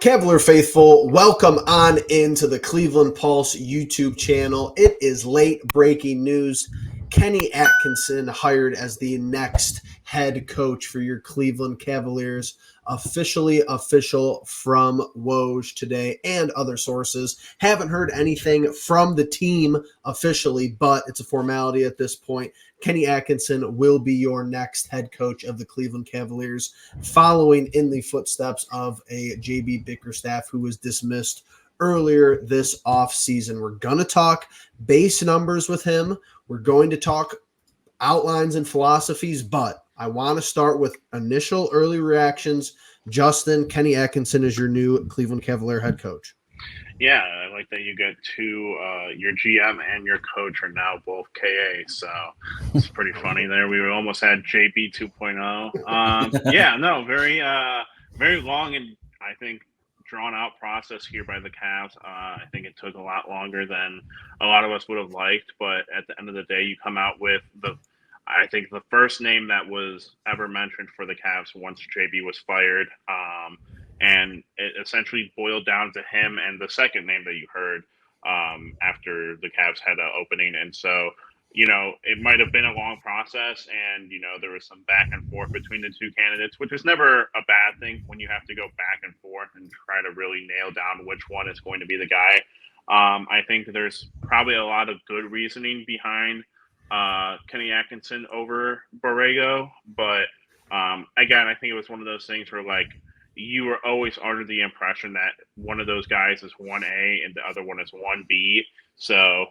Cavalier faithful, welcome on into the Cleveland Pulse YouTube channel. It is late breaking news. Kenny Atkinson hired as the next head coach for your Cleveland Cavaliers. Officially official from Woj today and other sources. Haven't heard anything from the team officially, but it's a formality at this point. Kenny Atkinson will be your next head coach of the Cleveland Cavaliers, following in the footsteps of a JB Bickerstaff who was dismissed earlier this offseason. We're going to talk base numbers with him. We're going to talk outlines and philosophies, but I want to start with initial early reactions. Justin, Kenny Atkinson is your new Cleveland Cavalier head coach. Yeah, I like that you get two, your GM and your coach are now both KA, so it's pretty funny there. We almost had JB 2.0. Yeah, no, very long and I think drawn out process here by the Cavs. I think it took a lot longer than a lot of us would have liked, but at the end of the day, you come out with I think the first name that was ever mentioned for the Cavs once JB was fired. And it essentially boiled down to him and the second name that you heard after the Cavs had an opening. And so, it might have been a long process and, there was some back and forth between the two candidates, which is never a bad thing when you have to go back and forth and try to really nail down which one is going to be the guy. I think there's probably a lot of good reasoning behind Kenny Atkinson over Borrego. But again, I think it was one of those things where you were always under the impression that one of those guys is 1A and the other one is 1B. So,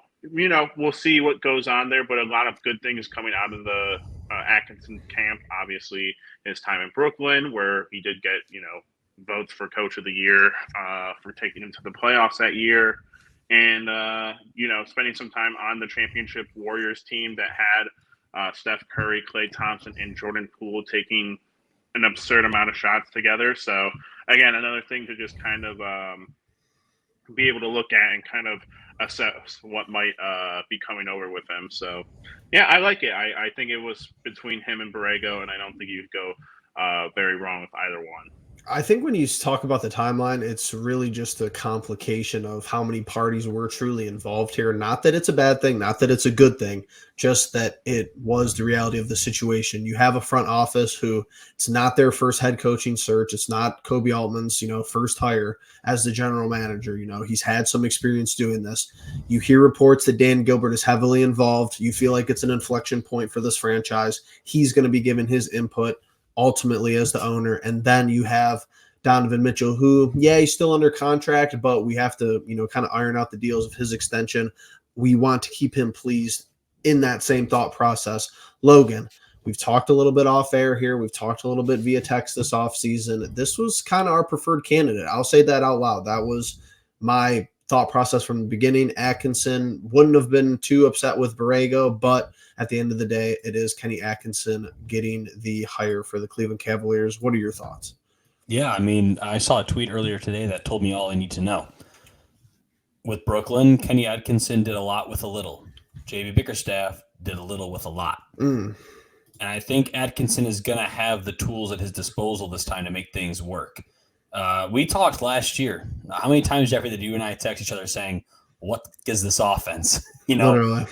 we'll see what goes on there, but a lot of good things coming out of the Atkinson camp. Obviously, his time in Brooklyn, where he did get, votes for Coach of the Year for taking him to the playoffs that year. And, spending some time on the championship Warriors team that had Steph Curry, Klay Thompson, and Jordan Poole taking an absurd amount of shots together. So again, another thing to just kind of be able to look at and kind of assess what might be coming over with him. So yeah, I like it. I think it was between him and Borrego, and I don't think you'd go very wrong with either one. I think when you talk about the timeline, it's really just a complication of how many parties were truly involved here. Not that it's a bad thing, not that it's a good thing, just that it was the reality of the situation. You have a front office who it's not their first head coaching search. It's not Kobe Altman's, first hire as the general manager. He's had some experience doing this. You hear reports that Dan Gilbert is heavily involved. You feel like it's an inflection point for this franchise. He's going to be giving his input ultimately as the owner. And then you have Donovan Mitchell, who, he's still under contract, but we have to, kind of iron out the deals of his extension. We want to keep him pleased in that same thought process. Logan, we've talked a little bit off air here. We've talked a little bit via text this offseason. This was kind of our preferred candidate. I'll say that out loud. That was my thought process from the beginning. Atkinson wouldn't have been too upset with Borrego, but at the end of the day, it is Kenny Atkinson getting the hire for the Cleveland Cavaliers. What are your thoughts? Yeah, I saw a tweet earlier today that told me all I need to know. With Brooklyn, Kenny Atkinson did a lot with a little. JB Bickerstaff did a little with a lot. And I think Atkinson is going to have the tools at his disposal this time to make things work. We talked last year. How many times, Jeffrey, did you and I text each other saying, what is this offense? Literally.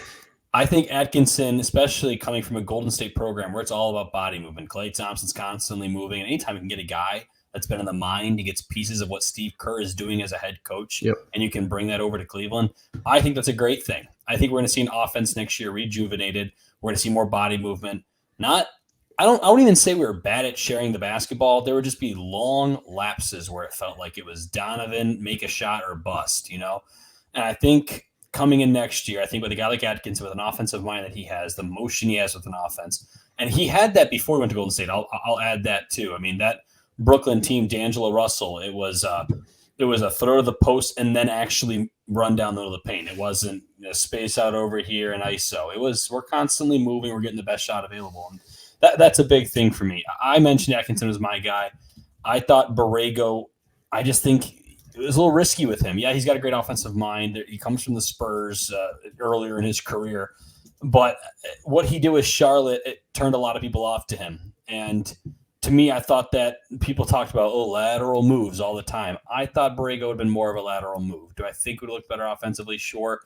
I think Atkinson, especially coming from a Golden State program where it's all about body movement, Klay Thompson's constantly moving, and anytime you can get a guy that's been in the mind, he gets pieces of what Steve Kerr is doing as a head coach, and you can bring that over to Cleveland. I think that's a great thing. I think we're going to see an offense next year rejuvenated. We're going to see more body movement. I won't even say we were bad at sharing the basketball. There would just be long lapses where it felt like it was Donovan, make a shot or bust, And I think coming in next year, I think with a guy like Atkinson with an offensive mind that he has, the motion he has with an offense, and he had that before he went to Golden State. I'll add that too. That Brooklyn team, D'Angelo Russell, it was a throw to the post and then actually run down the middle of the paint. It wasn't space out over here and ISO. We're constantly moving. We're getting the best shot available. And that's a big thing for me. I mentioned Atkinson was my guy. I thought Borrego, I just think it was a little risky with him. Yeah, he's got a great offensive mind. He comes from the Spurs earlier in his career. But what he did with Charlotte, it turned a lot of people off to him. And to me, I thought that people talked about lateral moves all the time. I thought Borrego would have been more of a lateral move. Do I think it would look better offensively? Sure.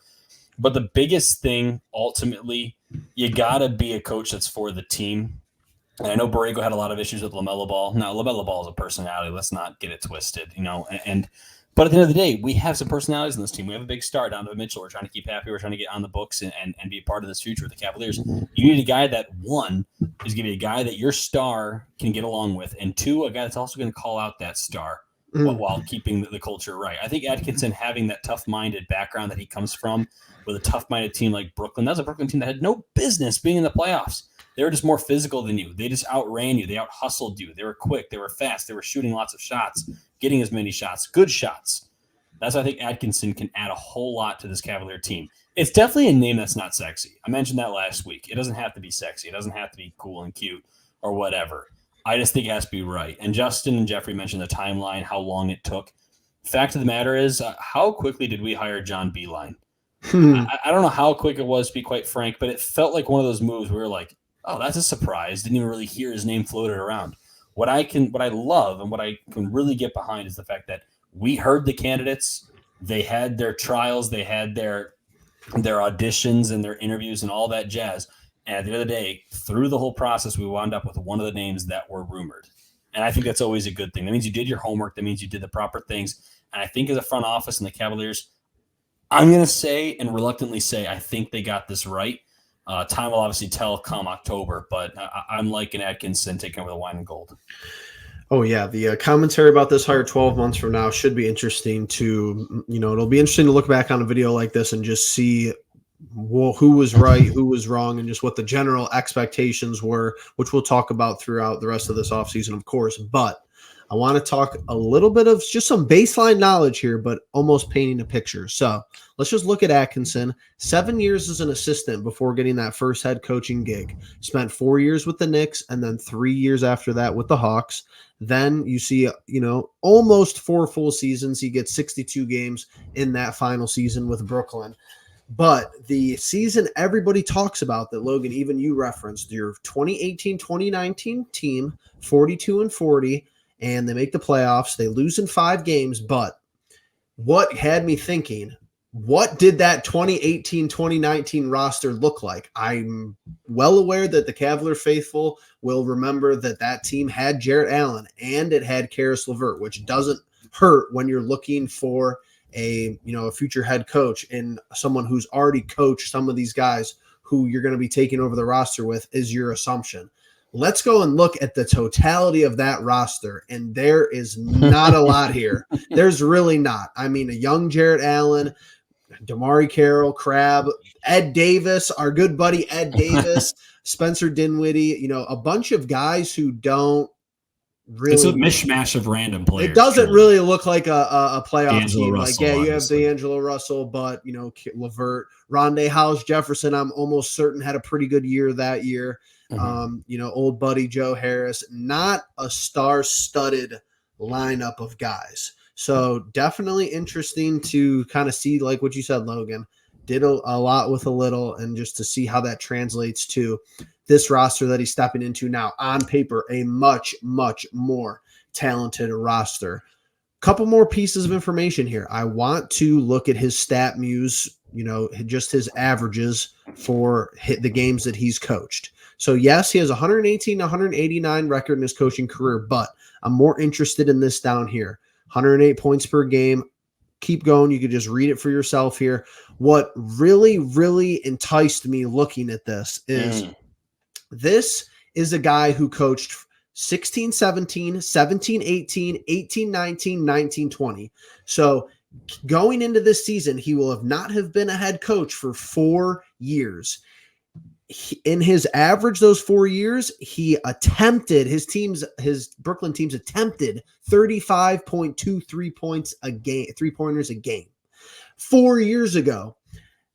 But the biggest thing, ultimately, you got to be a coach that's for the team. And I know Borrego had a lot of issues with LaMelo Ball. Now, LaMelo Ball is a personality. Let's not get it twisted, But at the end of the day, we have some personalities in this team. We have a big star, Donovan Mitchell. We're trying to keep happy. We're trying to get on the books and be a part of this future with the Cavaliers. You need a guy that, one, is going to be a guy that your star can get along with, and two, a guy that's also going to call out that star while keeping the culture right. I think Atkinson, having that tough-minded background that he comes from with a tough-minded team like Brooklyn, that's a Brooklyn team that had no business being in the playoffs. They were just more physical than you. They just outran you. They out-hustled you. They were quick. They were fast. They were shooting lots of shots, getting as many shots, good shots. That's why I think Atkinson can add a whole lot to this Cavalier team. It's definitely a name that's not sexy. I mentioned that last week. It doesn't have to be sexy. It doesn't have to be cool and cute or whatever. I just think it has to be right. And Justin and Jeffrey mentioned the timeline, how long it took. Fact of the matter is, how quickly did we hire John Beeline? I don't know how quick it was, to be quite frank, but it felt like one of those moves where we were like, oh, that's a surprise. Didn't even really hear his name floated around. What I love and what I can really get behind is the fact that we heard the candidates. They had their trials. They had their auditions and their interviews and all that jazz. And at the end of the day, through the whole process, we wound up with one of the names that were rumored. And I think that's always a good thing. That means you did your homework. That means you did the proper things. And I think as a front office and the Cavaliers, I'm going to say and reluctantly say I think they got this right. Time will obviously tell come October, but I'm liking Atkinson taking over the wine and gold. Oh, yeah. The commentary about this hire 12 months from now should be interesting to, it'll be interesting to look back on a video like this and just see who was right, who was wrong, and just what the general expectations were, which we'll talk about throughout the rest of this offseason, of course. But I want to talk a little bit of just some baseline knowledge here, but almost painting a picture. So let's just look at Atkinson. 7 years as an assistant before getting that first head coaching gig. Spent 4 years with the Knicks and then 3 years after that with the Hawks. Then you see, almost 4 full seasons. He gets 62 games in that final season with Brooklyn. But the season everybody talks about that, Logan, even you referenced, your 2018-2019 team, 42-40, and they make the playoffs. They lose in 5 games, but what had me thinking, what did that 2018-2019 roster look like? I'm well aware that the Cavalier faithful will remember that team had Jarrett Allen and it had Karis LeVert, which doesn't hurt when you're looking for a future head coach and someone who's already coached some of these guys who you're going to be taking over the roster with is your assumption. Let's go and look at the totality of that roster, and there is not a lot here. There's really not. I mean, a young Jarrett Allen, Damari Carroll, Crabbe, Ed Davis, our good buddy Ed Davis, Spencer Dinwiddie, a bunch of guys who don't really. It's a mishmash of random players. It doesn't really look like a playoff D'Angelo team. Russell, you obviously. have D'Angelo Russell, but LeVert, Rondé House Jefferson, I'm almost certain had a pretty good year that year. Old buddy Joe Harris, not a star-studded lineup of guys. So definitely interesting to kind of see, like what you said, Logan, did a lot with a little, and just to see how that translates to this roster that he's stepping into now. On paper, a much, much more talented roster. Couple more pieces of information here. I want to look at his stat muse, just his averages for the games that he's coached. So yes, he has 118 to 189 record in his coaching career, but I'm more interested in this down here. 108 points per game. Keep going. You could just read it for yourself here. What really, really enticed me looking at this is this is a guy who coached 16-17, 17-18, 18-19, 19-20. So going into this season, he will not have been a head coach for 4 years. In his average, those 4 years, he attempted his Brooklyn teams attempted 35.23 points a game, 3-pointers a game. 4 years ago,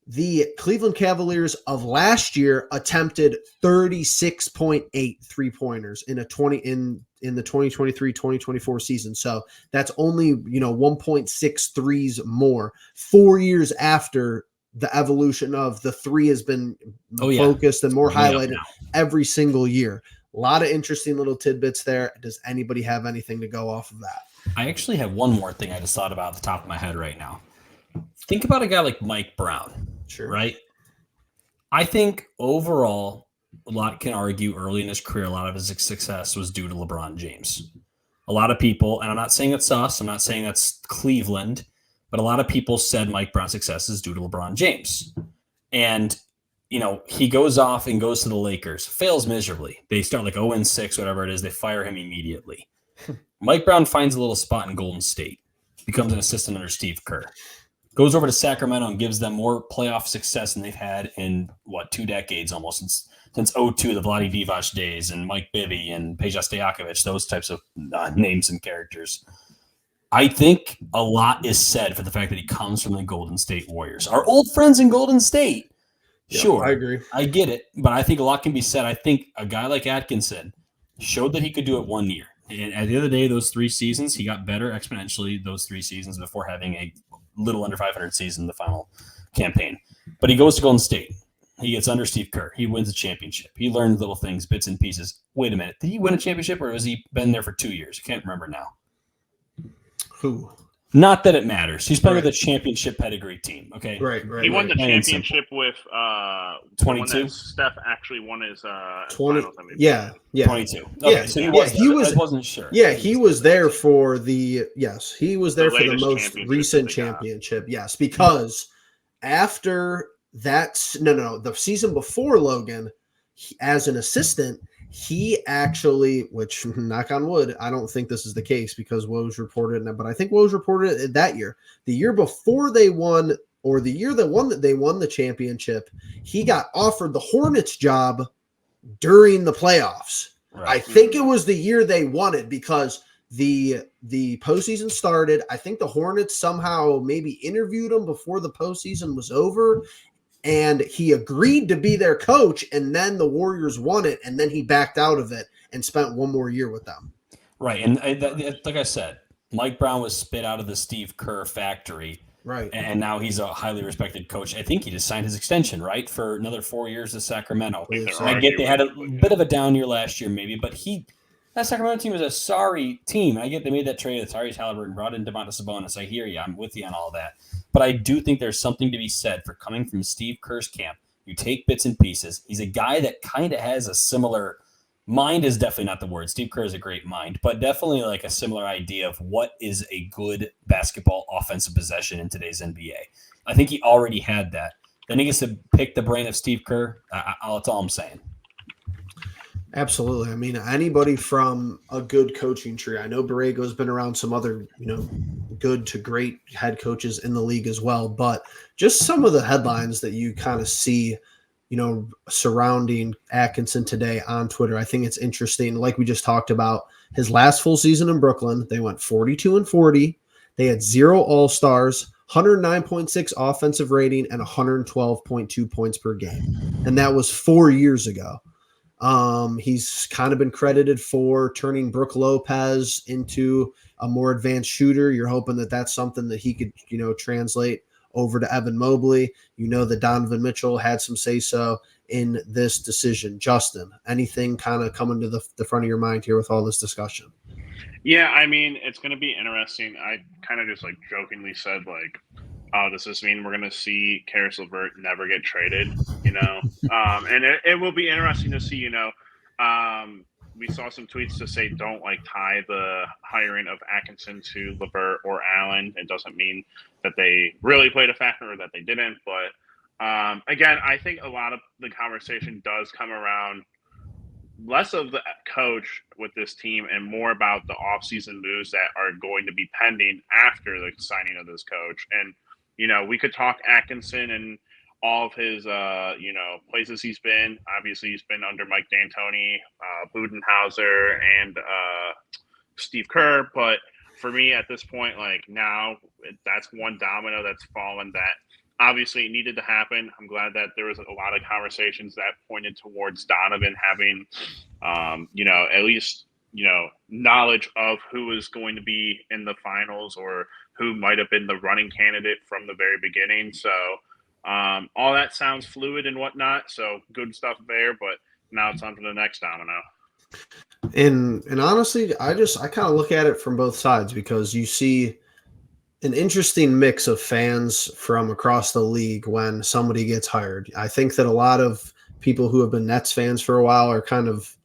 the Cleveland Cavaliers of last year attempted 36.8 3-pointers in the 2023-2024 season. So that's only 1.6 threes more. 4 years after the evolution of the three has been focused and more highlighted every single year. A lot of interesting little tidbits there. Does anybody have anything to go off of that? I actually have one more thing I just thought about at the top of my head right now. Think about a guy like Mike Brown, Sure. right? I think overall, a lot can argue early in his career, a lot of his success was due to LeBron James. A lot of people, and I'm not saying it's us, I'm not saying that's Cleveland, but a lot of people said Mike Brown's success is due to LeBron James. And, he goes off and goes to the Lakers, fails miserably. They start like 0-6, whatever it is. They fire him immediately. Mike Brown finds a little spot in Golden State, becomes an assistant under Steve Kerr, goes over to Sacramento and gives them more playoff success than they've had in, 2 decades almost, since 02, the Vlade Divac days, and Mike Bibby and Peja Stojakovic, those types of names and characters. I think a lot is said for the fact that he comes from the Golden State Warriors. Our old friends in Golden State. Yeah, Sure. I agree. I get it, but I think a lot can be said. I think a guy like Atkinson showed that he could do it 1 year. And at the end of the day, those 3 seasons, he got better exponentially those 3 seasons before having a little under 500 season in the final campaign. But he goes to Golden State. He gets under Steve Kerr. He wins a championship. He learns little things, bits and pieces. Wait a minute. Did he win a championship or has he been there for 2 years? I can't remember now. Who? Not that it matters. He's playing with a championship pedigree team. Okay. Right. He won the Plain and championship with 22. Steph actually won his 20. finals MVP. Yeah. 22. Okay, Yeah, so he was. I wasn't sure. Yeah, he was there for the. Yes, he was there for the latest most championship recent that they got. championship. Yes, because after that's no, the season before Logan, as an assistant, he actually, which knock on wood, I don't think this is the case because Woj reported it, but I think Woj reported it that year. The year before they won, or the year that they won the championship, he got offered the Hornets job during the playoffs. Right. I think it was the year they won it because the postseason started. I think the Hornets somehow maybe interviewed him before the postseason was over, and he agreed to be their coach, and then the Warriors won it, and then he backed out of it and spent 1 more year with them. Right, and like I said, Mike Brown was spit out of the Steve Kerr factory. Right. And now he's a highly respected coach. I think he just signed his extension, right, for another 4 years to Sacramento. I get they had a bit of a down year last year, maybe, but that Sacramento team was a sorry team. I get they made that trade with Tyrese Halliburton, brought in Domantas Sabonis. I hear you. I'm with you on all that. But I do think there's something to be said for coming from Steve Kerr's camp. You take bits and pieces. He's a guy that kind of has a similar mind is definitely not the word. Steve Kerr is a great mind, but definitely like a similar idea of what is a good basketball offensive possession in today's NBA. I think he already had that. Then he gets to pick the brain of Steve Kerr. That's all I'm saying. Absolutely. I mean, anybody from a good coaching tree. I know Borrego's been around some other, good to great head coaches in the league as well, but just some of the headlines that you kind of see, surrounding Atkinson today on Twitter. I think it's interesting. Like we just talked about, his last full season in Brooklyn, they went 42-40. They had 0 All-Stars, 109.6 offensive rating, and 112.2 points per game. And that was 4 years ago. He's kind of been credited for turning Brook Lopez into a more advanced shooter. You're hoping that that's something that he could, translate over to Evan Mobley. That Donovan Mitchell had some say-so in this decision. Justin, anything kind of coming to the front of your mind here with all this discussion? Yeah, I mean, it's going to be interesting. I kind of just jokingly said does this mean we're going to see Karis LeVert never get traded? And it will be interesting to see. We saw some tweets to say don't tie the hiring of Atkinson to LeVert or Allen. It doesn't mean that they really played a factor or that they didn't. But again, I think a lot of the conversation does come around less of the coach with this team and more about the offseason moves that are going to be pending after the signing of this coach. And, we could talk Atkinson and all of his, places he's been. Obviously, he's been under Mike D'Antoni, Budenholzer, and Steve Kerr. But for me, at this point, now that's one domino that's fallen that obviously it needed to happen. I'm glad that there was a lot of conversations that pointed towards Donovan having, at least, knowledge of who is going to be in the finals or who might have been the running candidate from the very beginning. So all that sounds fluid and whatnot. So good stuff there, but now it's on to the next domino. And honestly, I kind of look at it from both sides because you see an interesting mix of fans from across the league when somebody gets hired. I think that a lot of people who have been Nets fans for a while are kind of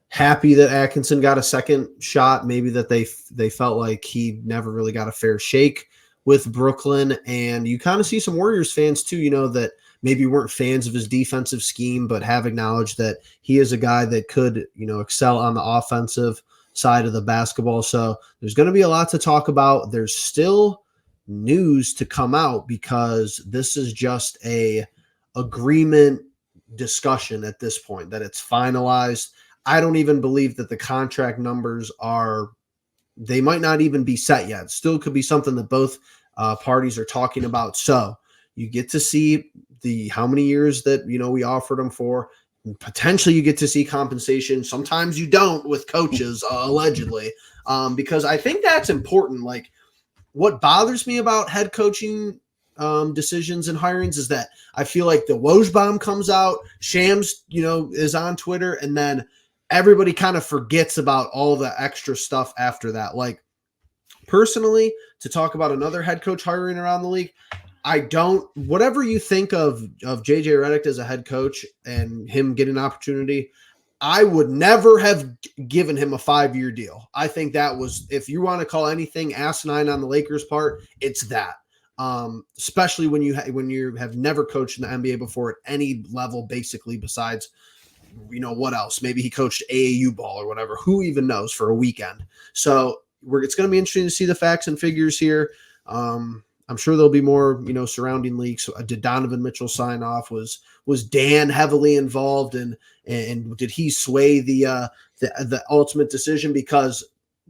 happy that Atkinson got a second shot. Maybe that they felt like he never really got a fair shake with Brooklyn. And you kind of see some Warriors fans too, that maybe weren't fans of his defensive scheme, but have acknowledged that he is a guy that could, excel on the offensive side of the basketball. So there's going to be a lot to talk about. There's still news to come out because this is just a agreement discussion at this point that it's finalized. I don't even believe that the contract numbers they might not even be set yet. Still could be something that both parties are talking about. So you get to see how many years that, we offered them for. Potentially you get to see compensation. Sometimes you don't with coaches, allegedly, because I think that's important. Like, what bothers me about head coaching decisions and hirings is that I feel like the Woj bomb comes out, Shams, is on Twitter, and then everybody kind of forgets about all the extra stuff after that. Like, personally, to talk about another head coach hiring around the league, whatever you think of JJ Redick as a head coach and him getting an opportunity, I would never have given him a 5-year deal. I think that was, if you want to call anything asinine on the Lakers' part, it's that. Especially when you have never coached in the NBA before at any level, basically, besides, what else? Maybe he coached AAU ball or whatever. Who even knows, for a weekend? So it's going to be interesting to see the facts and figures here. I'm sure there'll be more, surrounding leaks. Did Donovan Mitchell sign off? Was Dan heavily involved, and did he sway the ultimate decision? Because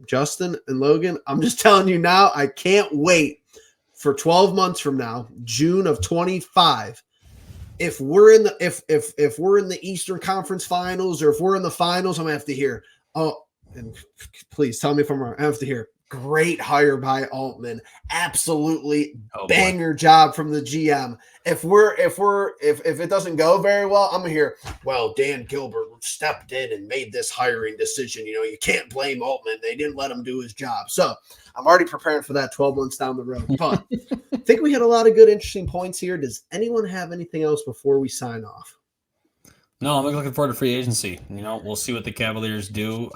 Justin and Logan, I'm just telling you now, I can't wait for 12 months from now, June of 25. If we're in the Eastern Conference Finals, or if we're in the finals, I'm gonna have to hear, and please tell me if I'm wrong, I have to hear, great hire by Altman. Absolutely banger job from the GM. If it doesn't go very well, I'm gonna hear, well, Dan Gilbert stepped in and made this hiring decision. You can't blame Altman. They didn't let him do his job. So I'm already preparing for that 12 months down the road. But I think we had a lot of good, interesting points here. Does anyone have anything else before we sign off? No, I'm looking forward to free agency. We'll see what the Cavaliers do.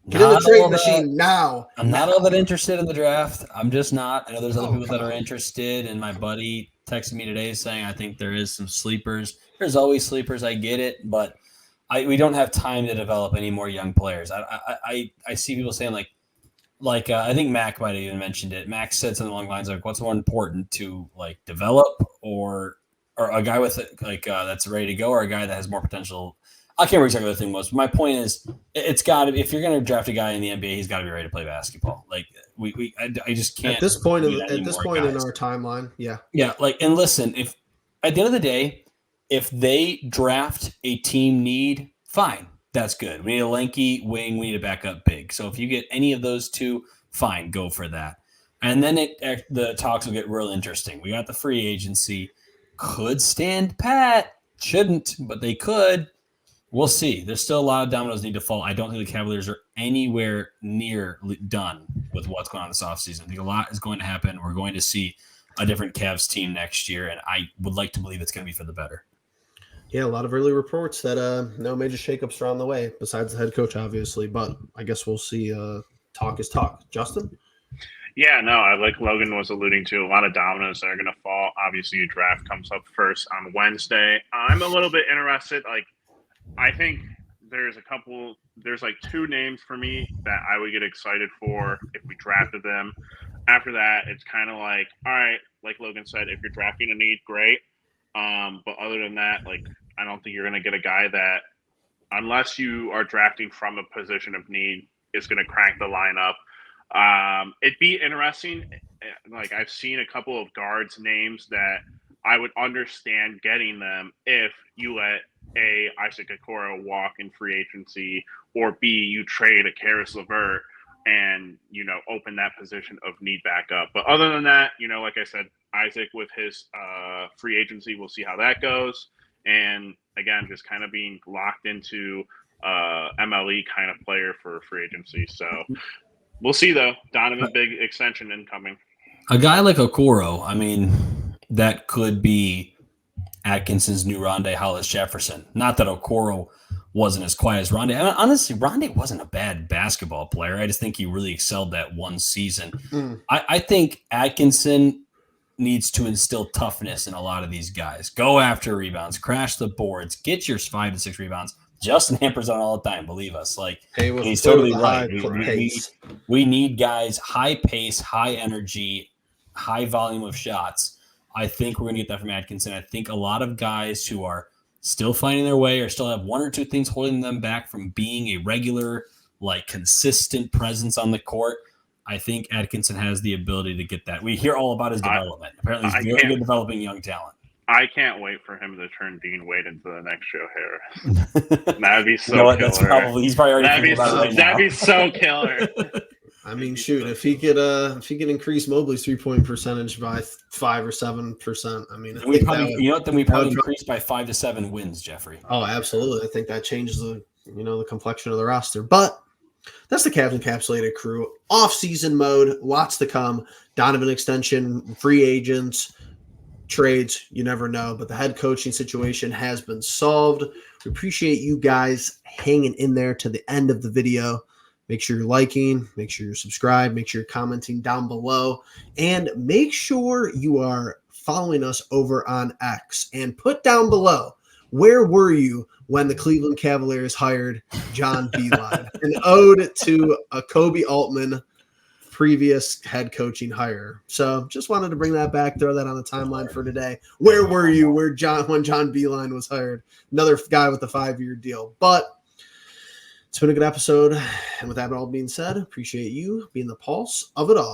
Get in the trade machine now. I'm not all that interested in the draft. I'm just not. I know there's other people that are interested, and my buddy texted me today saying I think there is some sleepers. There's always sleepers. I get it, but we don't have time to develop any more young players. I see people saying like I think Mac might have even mentioned it. Mac said something along the lines of, what's more important to develop or a guy with that's ready to go, or a guy that has more potential. I can't remember exactly what the thing was, but my point is, it's got to be, if you're going to draft a guy in the NBA, he's got to be ready to play basketball. I just can't. At this point in our timeline, yeah. And listen, if at the end of the day, if they draft a team need, fine, that's good. We need a lanky wing, we need a backup big. So if you get any of those two, fine, go for that. And then the talks will get real interesting. We got the free agency, could stand pat, shouldn't, but they could. We'll see. There's still a lot of dominoes need to fall. I don't think the Cavaliers are anywhere near done with what's going on this offseason. I think a lot is going to happen. We're going to see a different Cavs team next year, and I would like to believe it's going to be for the better. Yeah, a lot of early reports that no major shakeups are on the way, besides the head coach, obviously. But I guess we'll see. Talk is talk. Justin? Yeah, no, like Logan was alluding to, a lot of dominoes that are going to fall. Obviously, your draft comes up first on Wednesday. I'm a little bit interested. I think there's two names for me that I would get excited for if we drafted them. After that, it's kind of like, all right, like Logan said, if you're drafting a need, great. But other than that, I don't think you're going to get a guy that, unless you are drafting from a position of need, is going to crank the lineup. It'd be interesting. I've seen a couple of guards names that I would understand getting them if you let A, Isaac Okoro walk in free agency, or B, you trade a Karis LeVert and, open that position of need back up. But other than that, like I said, Isaac with his free agency, we'll see how that goes. And again, just kind of being locked into MLE kind of player for free agency. So we'll see, though. Donovan, big extension incoming. A guy like Okoro, I mean, that could be Atkinson's new Rondé Hollis Jefferson. Not that Okoro wasn't as quiet as Rondé. I mean, honestly, Rondé wasn't a bad basketball player. I just think he really excelled that one season. I think Atkinson needs to instill toughness in a lot of these guys. Go after rebounds, crash the boards, get your 5 to 6 rebounds. Justin Hampers on all the time, believe us. Like, he's totally right. We need guys, high pace, high energy, high volume of shots. I think we're going to get that from Atkinson. I think a lot of guys who are still finding their way or still have one or two things holding them back from being a regular, like, consistent presence on the court, I think Atkinson has the ability to get that. We hear all about his development. Apparently, he's very good developing young talent. I can't wait for him to turn Dean Wade into the next Joe Harris. That'd be so killer. That's probably, he's probably already thinking about it right now. That'd be so killer. I mean, shoot, if he could increase Mobley's 3-point percentage by 5 or 7%, I mean, we probably increase by 5 to 7 wins, Jeffrey. Oh, absolutely. I think that changes the complexion of the roster. But that's the Cavs Encapsulated crew. Off-season mode, lots to come. Donovan extension, free agents, trades, you never know. But the head coaching situation has been solved. We appreciate you guys hanging in there to the end of the video. Make sure you're liking, make sure you're subscribed, make sure you're commenting down below, and make sure you are following us over on X. And put down below, where were you when the Cleveland Cavaliers hired John Beilein? An ode to a Kobe Altman previous head coaching hire. So just wanted to bring that back, throw that on the timeline for today. Where were you when John Beilein was hired? Another guy with a 5-year deal. But it's been a good episode. And with that all being said, appreciate you being the pulse of it all.